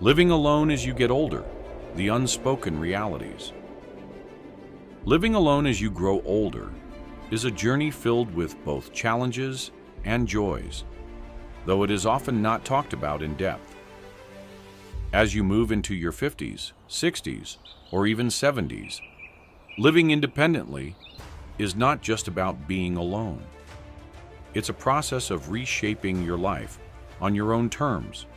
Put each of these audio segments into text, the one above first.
Living alone as you get older, the unspoken realities. Living alone as you grow older is a journey filled with both challenges and joys, though it is often not talked about in depth. As you move into your 50s, 60s, or even 70s, living independently is not just about being alone. It's a process of reshaping your life on your own terms.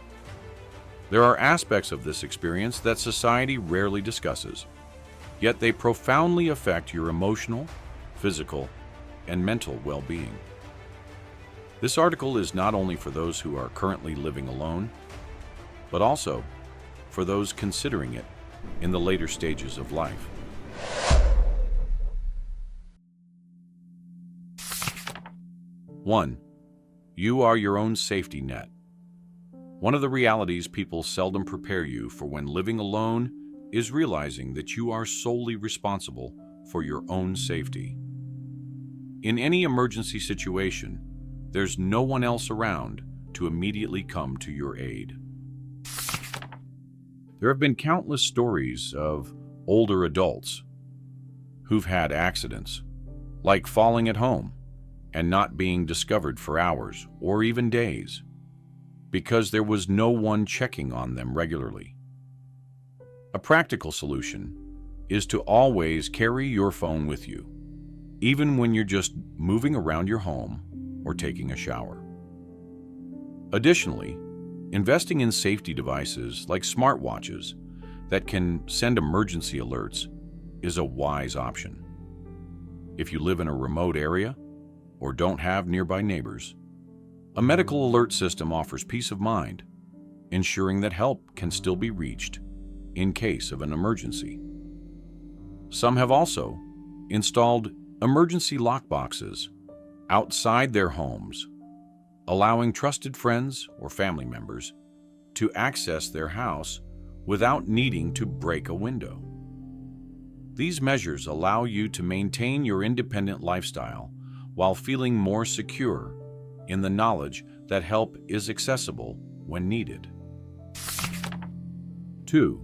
There are aspects of this experience that society rarely discusses, yet they profoundly affect your emotional, physical, and mental well-being. This article is not only for those who are currently living alone, but also for those considering it in the later stages of life. One, you are your own safety net. One of the realities people seldom prepare you for when living alone is realizing that you are solely responsible for your own safety. In any emergency situation, there's no one else around to immediately come to your aid. There have been countless stories of older adults who've had accidents, like falling at home and not being discovered for hours or even days, because there was no one checking on them regularly. A practical solution is to always carry your phone with you, even when you're just moving around your home or taking a shower. Additionally, investing in safety devices like smartwatches that can send emergency alerts is a wise option. If you live in a remote area or don't have nearby neighbors, a medical alert system offers peace of mind, ensuring that help can still be reached in case of an emergency. Some have also installed emergency lockboxes outside their homes, allowing trusted friends or family members to access their house without needing to break a window. These measures allow you to maintain your independent lifestyle while feeling more secure in the knowledge that help is accessible when needed. 2.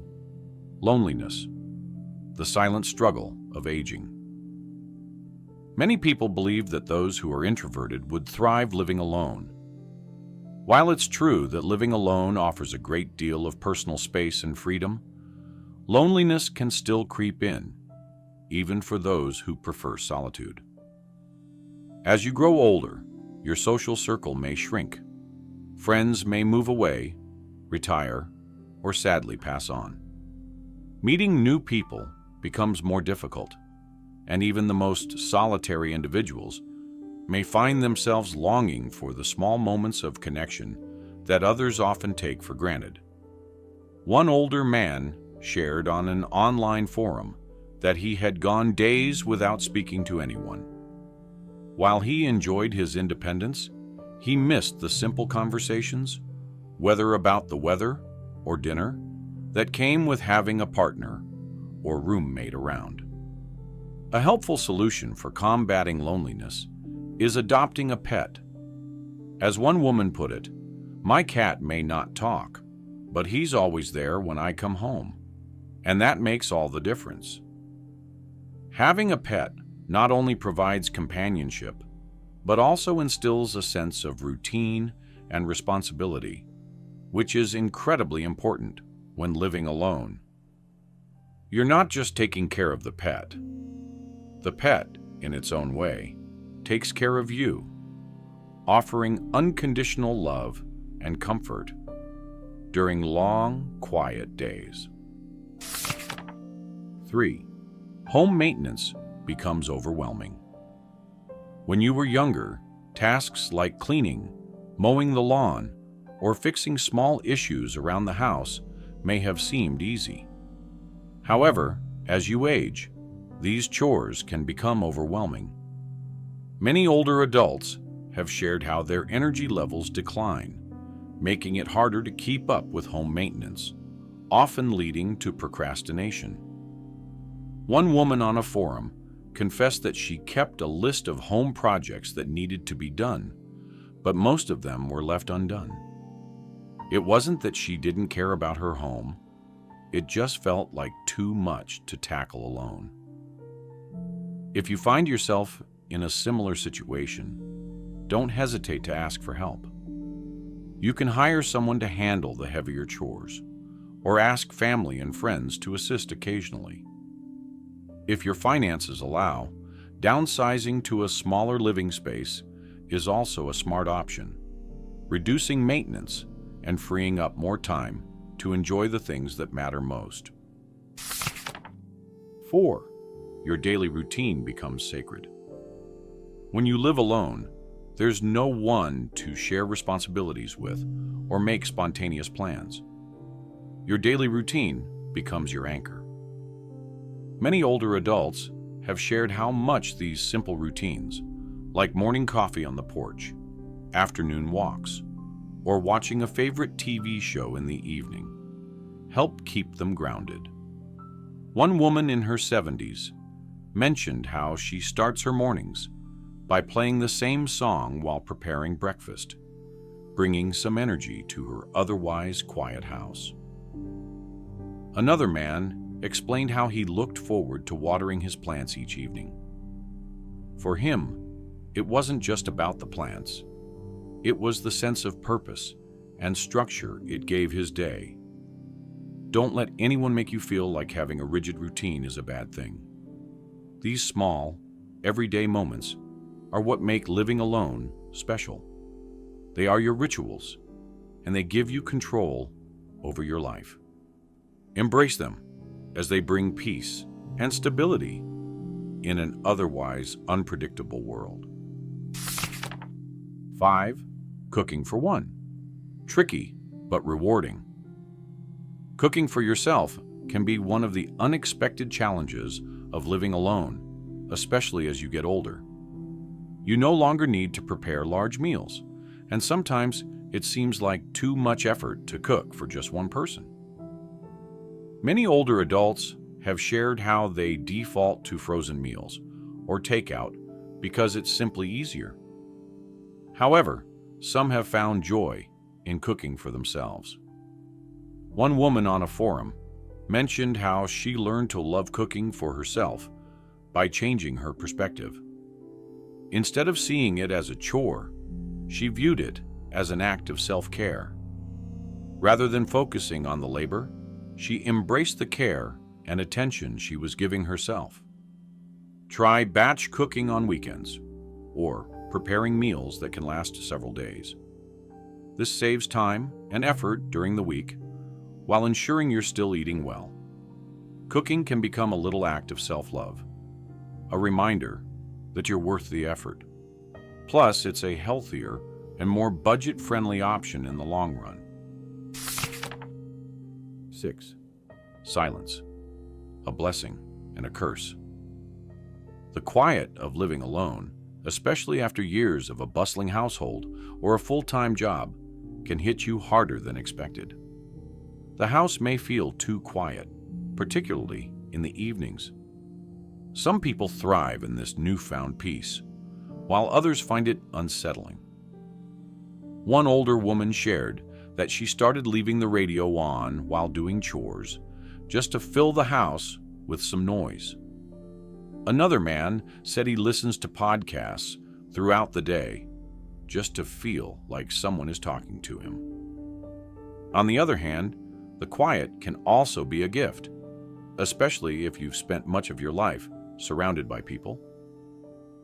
Loneliness, the silent struggle of aging. Many people believe that those who are introverted would thrive living alone. While it's true that living alone offers a great deal of personal space and freedom, loneliness can still creep in, even for those who prefer solitude. As you grow older, your social circle may shrink. Friends may move away, retire, or sadly pass on. Meeting new people becomes more difficult, and even the most solitary individuals may find themselves longing for the small moments of connection that others often take for granted. One older man shared on an online forum that he had gone days without speaking to anyone. While he enjoyed his independence, he missed the simple conversations, whether about the weather or dinner, that came with having a partner or roommate around. A helpful solution for combating loneliness is adopting a pet. As one woman put it, "My cat may not talk, but he's always there when I come home, and that makes all the difference." Having a pet not only provides companionship, but also instills a sense of routine and responsibility, which is incredibly important when living alone. You're not just taking care of the pet. The pet, in its own way, takes care of you, offering unconditional love and comfort during long, quiet days. 3. Home maintenance becomes overwhelming. When you were younger, tasks like cleaning, mowing the lawn, or fixing small issues around the house may have seemed easy. However, as you age, these chores can become overwhelming. Many older adults have shared how their energy levels decline, making it harder to keep up with home maintenance, often leading to procrastination. One woman on a forum confessed that she kept a list of home projects that needed to be done, but most of them were left undone. It wasn't that she didn't care about her home. It just felt like too much to tackle alone. If you find yourself in a similar situation, don't hesitate to ask for help. You can hire someone to handle the heavier chores, or ask family and friends to assist occasionally. If your finances allow, downsizing to a smaller living space is also a smart option, reducing maintenance and freeing up more time to enjoy the things that matter most. 4. Your daily routine becomes sacred. When you live alone, there's no one to share responsibilities with or make spontaneous plans. Your daily routine becomes your anchor. Many older adults have shared how much these simple routines, like morning coffee on the porch, afternoon walks, or watching a favorite TV show in the evening, help keep them grounded. One woman in her 70s mentioned how she starts her mornings by playing the same song while preparing breakfast, bringing some energy to her otherwise quiet house. Another man explained how he looked forward to watering his plants each evening. For him, it wasn't just about the plants. It was the sense of purpose and structure it gave his day. Don't let anyone make you feel like having a rigid routine is a bad thing. These small, everyday moments are what make living alone special. They are your rituals, and they give you control over your life. Embrace them as they bring peace and stability in an otherwise unpredictable world. 5. Cooking for one. Tricky, but rewarding. Cooking for yourself can be one of the unexpected challenges of living alone, especially as you get older. You no longer need to prepare large meals, and sometimes it seems like too much effort to cook for just one person. Many older adults have shared how they default to frozen meals or takeout because it's simply easier. However, some have found joy in cooking for themselves. One woman on a forum mentioned how she learned to love cooking for herself by changing her perspective. Instead of seeing it as a chore, she viewed it as an act of self-care. Rather than focusing on the labor, she embraced the care and attention she was giving herself. Try batch cooking on weekends, or preparing meals that can last several days. This saves time and effort during the week, while ensuring you're still eating well. Cooking can become a little act of self-love, a reminder that you're worth the effort. Plus, it's a healthier and more budget-friendly option in the long run. 6. Silence. A blessing and a curse. The quiet of living alone, especially after years of a bustling household or a full-time job, can hit you harder than expected. The house may feel too quiet, particularly in the evenings. Some people thrive in this newfound peace, while others find it unsettling. One older woman shared that she started leaving the radio on while doing chores just to fill the house with some noise. Another man said he listens to podcasts throughout the day just to feel like someone is talking to him. On the other hand, the quiet can also be a gift, especially if you've spent much of your life surrounded by people.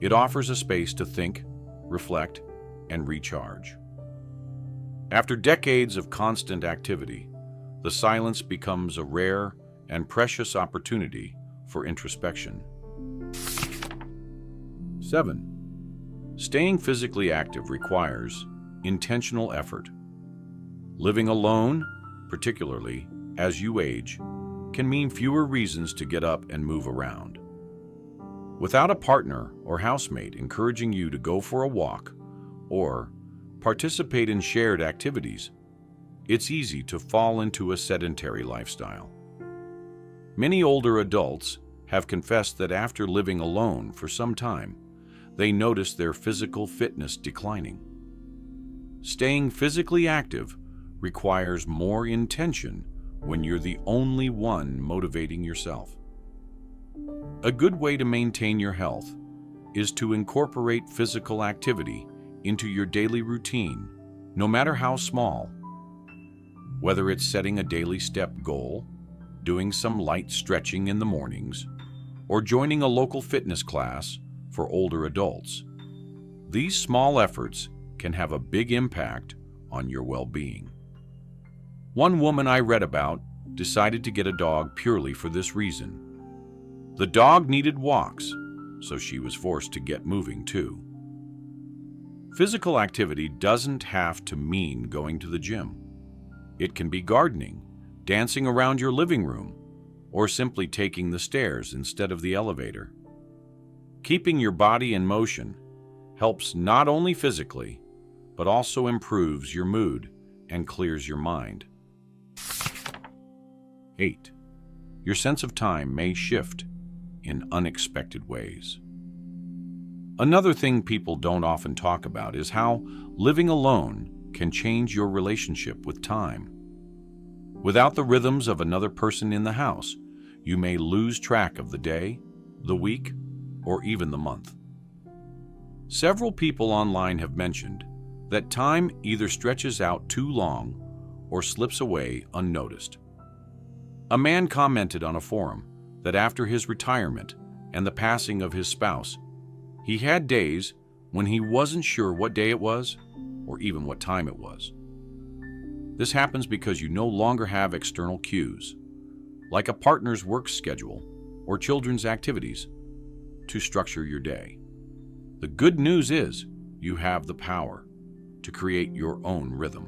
It offers a space to think, reflect, and recharge. After decades of constant activity, the silence becomes a rare and precious opportunity for introspection. 7. Staying physically active requires intentional effort. Living alone, particularly as you age, can mean fewer reasons to get up and move around. Without a partner or housemate encouraging you to go for a walk or participate in shared activities, it's easy to fall into a sedentary lifestyle. Many older adults have confessed that after living alone for some time, they notice their physical fitness declining. Staying physically active requires more intention when you're the only one motivating yourself. A good way to maintain your health is to incorporate physical activity into your daily routine, no matter how small. Whether it's setting a daily step goal, doing some light stretching in the mornings, or joining a local fitness class for older adults, these small efforts can have a big impact on your well-being. One woman I read about decided to get a dog purely for this reason. The dog needed walks, so she was forced to get moving too. Physical activity doesn't have to mean going to the gym. It can be gardening, dancing around your living room, or simply taking the stairs instead of the elevator. Keeping your body in motion helps not only physically, but also improves your mood and clears your mind. 8. Your sense of time may shift in unexpected ways. Another thing people don't often talk about is how living alone can change your relationship with time. Without the rhythms of another person in the house, you may lose track of the day, the week, or even the month. Several people online have mentioned that time either stretches out too long or slips away unnoticed. A man commented on a forum that after his retirement and the passing of his spouse, he had days when he wasn't sure what day it was or even what time it was. This happens because you no longer have external cues, like a partner's work schedule or children's activities, to structure your day. The good news is you have the power to create your own rhythm.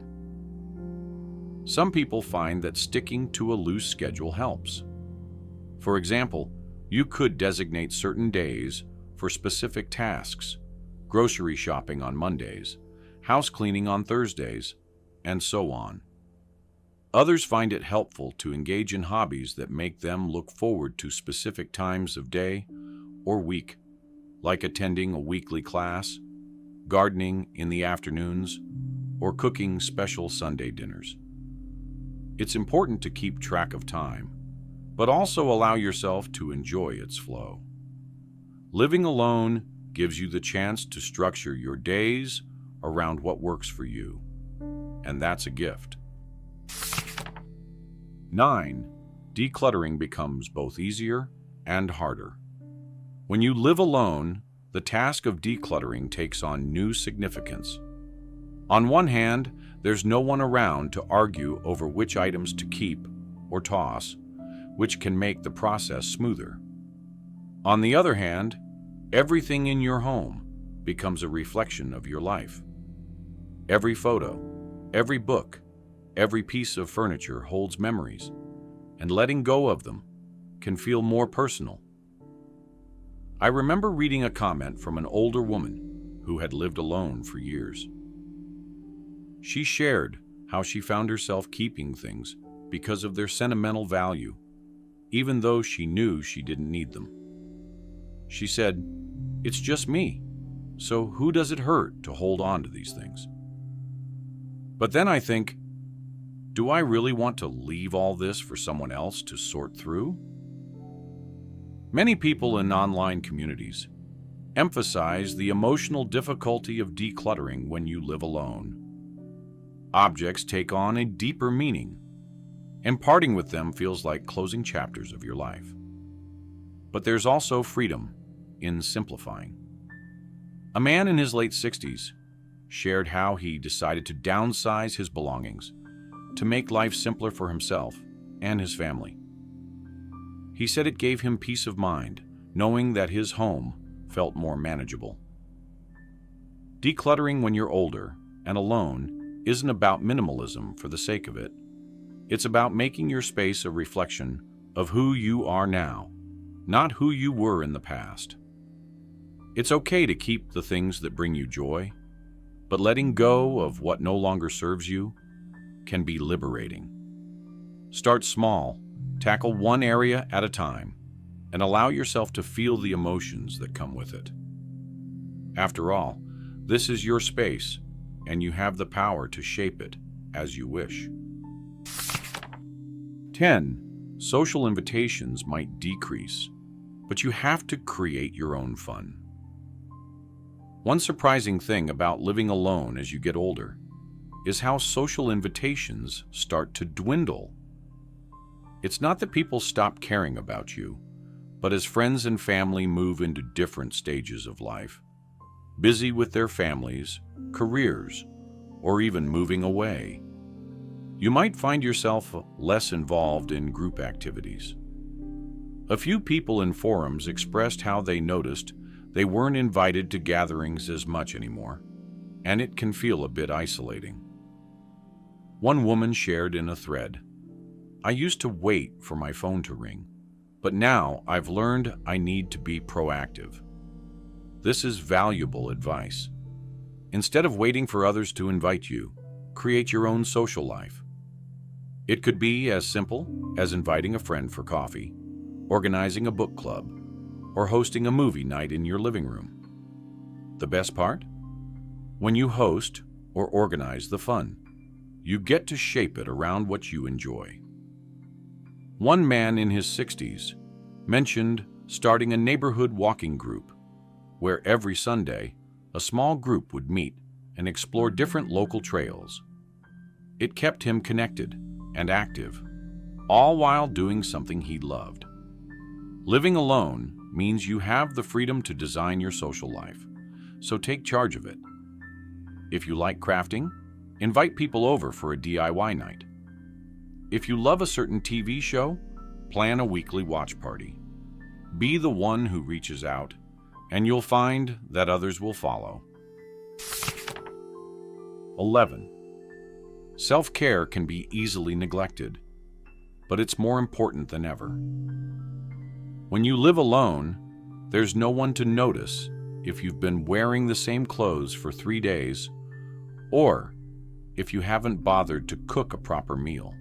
Some people find that sticking to a loose schedule helps. For example, you could designate certain days for specific tasks, grocery shopping on Mondays, house cleaning on Thursdays, and so on. Others find it helpful to engage in hobbies that make them look forward to specific times of day or week, like attending a weekly class, gardening in the afternoons, or cooking special Sunday dinners. It's important to keep track of time, but also allow yourself to enjoy its flow. Living alone gives you the chance to structure your days around what works for you, and that's a gift. 9. Decluttering becomes both easier and harder. When you live alone, the task of decluttering takes on new significance. On one hand, there's no one around to argue over which items to keep or toss, which can make the process smoother. On the other hand, everything in your home becomes a reflection of your life. Every photo, every book, every piece of furniture holds memories, and letting go of them can feel more personal. I remember reading a comment from an older woman who had lived alone for years. She shared how she found herself keeping things because of their sentimental value, even though she knew she didn't need them. She said, "It's just me, so who does it hurt to hold on to these things?" But then I think, do I really want to leave all this for someone else to sort through? Many people in online communities emphasize the emotional difficulty of decluttering when you live alone. Objects take on a deeper meaning, and parting with them feels like closing chapters of your life. But there's also freedom in simplifying. A man in his late 60s shared how he decided to downsize his belongings to make life simpler for himself and his family. He said it gave him peace of mind, knowing that his home felt more manageable. Decluttering when you're older and alone isn't about minimalism for the sake of it. It's about making your space a reflection of who you are now, not who you were in the past. It's okay to keep the things that bring you joy, but letting go of what no longer serves you can be liberating. Start small, tackle one area at a time, and allow yourself to feel the emotions that come with it. After all, this is your space, and you have the power to shape it as you wish. 10. Social invitations might decrease, but you have to create your own fun. One surprising thing about living alone as you get older is how social invitations start to dwindle. It's not that people stop caring about you, but as friends and family move into different stages of life, busy with their families, careers, or even moving away, you might find yourself less involved in group activities. A few people in forums expressed how they noticed they weren't invited to gatherings as much anymore, and it can feel a bit isolating. One woman shared in a thread, "I used to wait for my phone to ring, but now I've learned I need to be proactive." This is valuable advice. Instead of waiting for others to invite you, create your own social life. It could be as simple as inviting a friend for coffee, organizing a book club, or hosting a movie night in your living room. The best part? When you host or organize the fun, you get to shape it around what you enjoy. One man in his 60s mentioned starting a neighborhood walking group, where every Sunday a small group would meet and explore different local trails. It kept him connected and active, all while doing something he loved. Living alone means you have the freedom to design your social life, so take charge of it. If you like crafting, invite people over for a DIY night. If you love a certain TV show, plan a weekly watch party. Be the one who reaches out, and you'll find that others will follow. 11. Self-care can be easily neglected, but it's more important than ever. When you live alone, there's no one to notice if you've been wearing the same clothes for 3 days, or if you haven't bothered to cook a proper meal.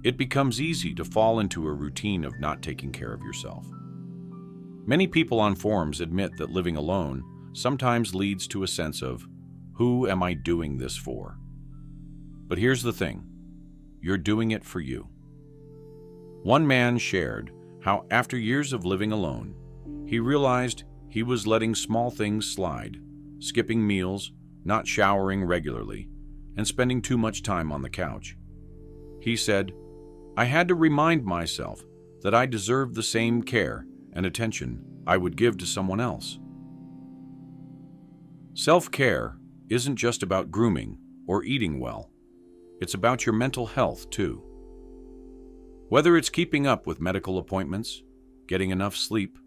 It becomes easy to fall into a routine of not taking care of yourself. Many people on forums admit that living alone sometimes leads to a sense of, "Who am I doing this for?" But here's the thing, you're doing it for you. One man shared how after years of living alone, he realized he was letting small things slide, skipping meals, not showering regularly, and spending too much time on the couch. He said, "I had to remind myself that I deserved the same care and attention I would give to someone else." Self-care isn't just about grooming or eating well. It's about your mental health, too. Whether it's keeping up with medical appointments, getting enough sleep,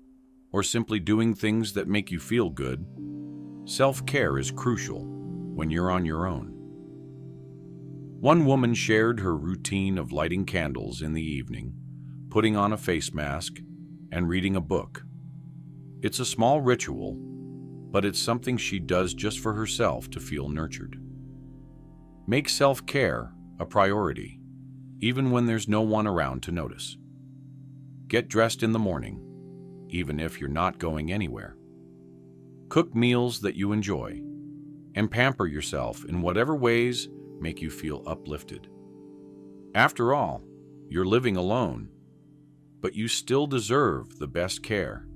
or simply doing things that make you feel good, self-care is crucial when you're on your own. One woman shared her routine of lighting candles in the evening, putting on a face mask, and reading a book. It's a small ritual, but it's something she does just for herself to feel nurtured. Make self-care a priority, even when there's no one around to notice. Get dressed in the morning, even if you're not going anywhere. Cook meals that you enjoy, and pamper yourself in whatever ways make you feel uplifted. After all, you're living alone, but you still deserve the best care,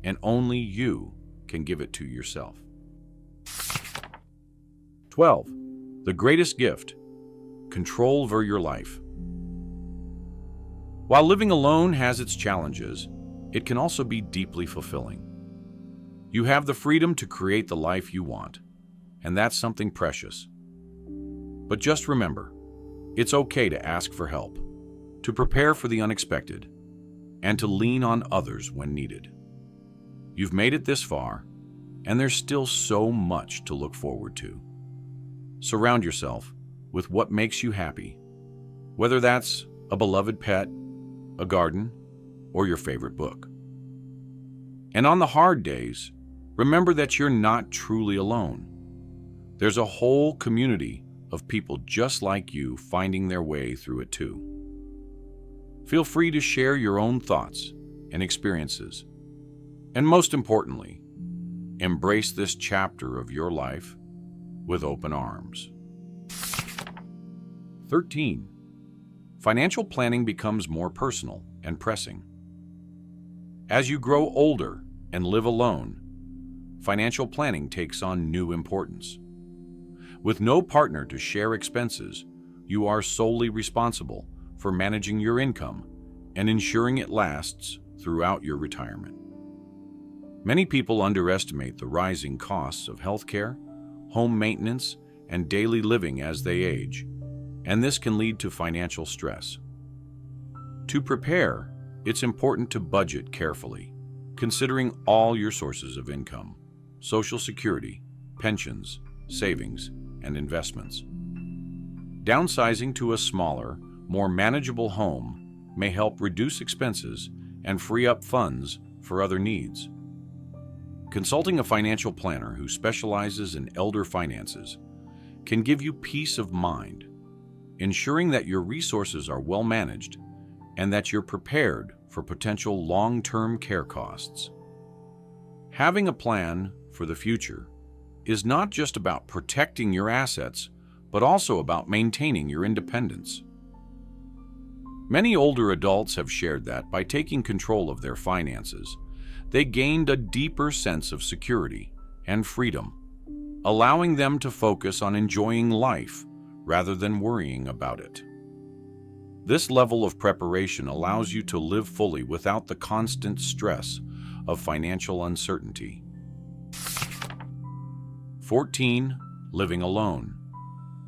and only you can give it to yourself. 12. The greatest gift: control over your life. While living alone has its challenges, it can also be deeply fulfilling. You have the freedom to create the life you want, and that's something precious. But just remember, it's okay to ask for help, to prepare for the unexpected, and to lean on others when needed. You've made it this far, and there's still so much to look forward to. Surround yourself with what makes you happy, whether that's a beloved pet, a garden, or your favorite book. And on the hard days, remember that you're not truly alone. There's a whole community of people just like you finding their way through it too. Feel free to share your own thoughts and experiences. And most importantly, embrace this chapter of your life with open arms. 13. Financial planning becomes more personal and pressing. As you grow older and live alone, financial planning takes on new importance. With no partner to share expenses, you are solely responsible for managing your income and ensuring it lasts throughout your retirement. Many people underestimate the rising costs of healthcare, home maintenance, and daily living as they age, and this can lead to financial stress. To prepare, it's important to budget carefully, considering all your sources of income: Social Security, pensions, savings, and investments. Downsizing to a smaller, more manageable home may help reduce expenses and free up funds for other needs. Consulting a financial planner who specializes in elder finances can give you peace of mind, ensuring that your resources are well managed and that you're prepared for potential long-term care costs. Having a plan for the future is not just about protecting your assets, but also about maintaining your independence. Many older adults have shared that by taking control of their finances, they gained a deeper sense of security and freedom, allowing them to focus on enjoying life rather than worrying about it. This level of preparation allows you to live fully without the constant stress of financial uncertainty. 14. Living alone.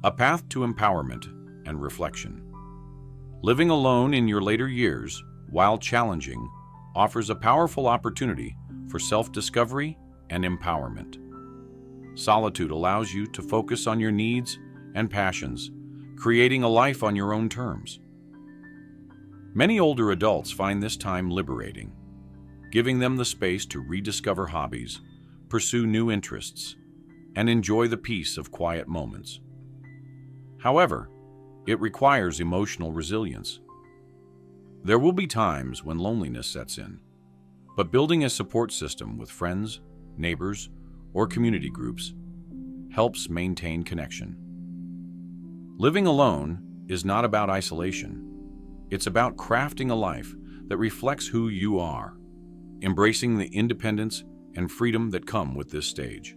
A path to empowerment and reflection. Living alone in your later years, while challenging, offers a powerful opportunity for self-discovery and empowerment. Solitude allows you to focus on your needs and passions, creating a life on your own terms. Many older adults find this time liberating, giving them the space to rediscover hobbies, pursue new interests, and enjoy the peace of quiet moments. However, it requires emotional resilience. There will be times when loneliness sets in, but building a support system with friends, neighbors, or community groups helps maintain connection. Living alone is not about isolation. It's about crafting a life that reflects who you are, embracing the independence and freedom that come with this stage.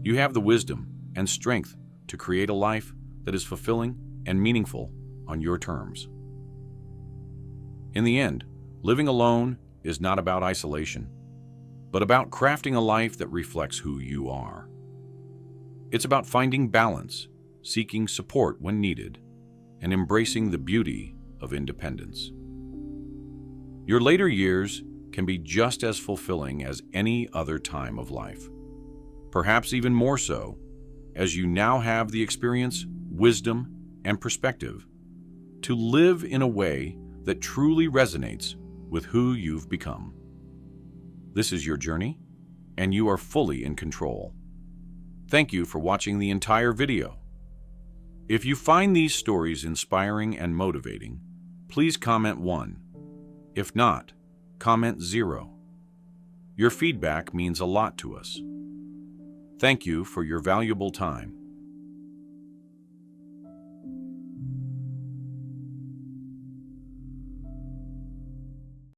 You have the wisdom and strength to create a life that is fulfilling and meaningful on your terms. In the end, living alone is not about isolation, but about crafting a life that reflects who you are. It's about finding balance, seeking support when needed, and embracing the beauty of independence. Your later years can be just as fulfilling as any other time of life, perhaps even more so, as you now have the experience, wisdom, and perspective to live in a way that truly resonates with who you've become. This is your journey, and you are fully in control. Thank you for watching the entire video. If you find these stories inspiring and motivating, please comment 1. If not, comment 0. Your feedback means a lot to us. Thank you for your valuable time.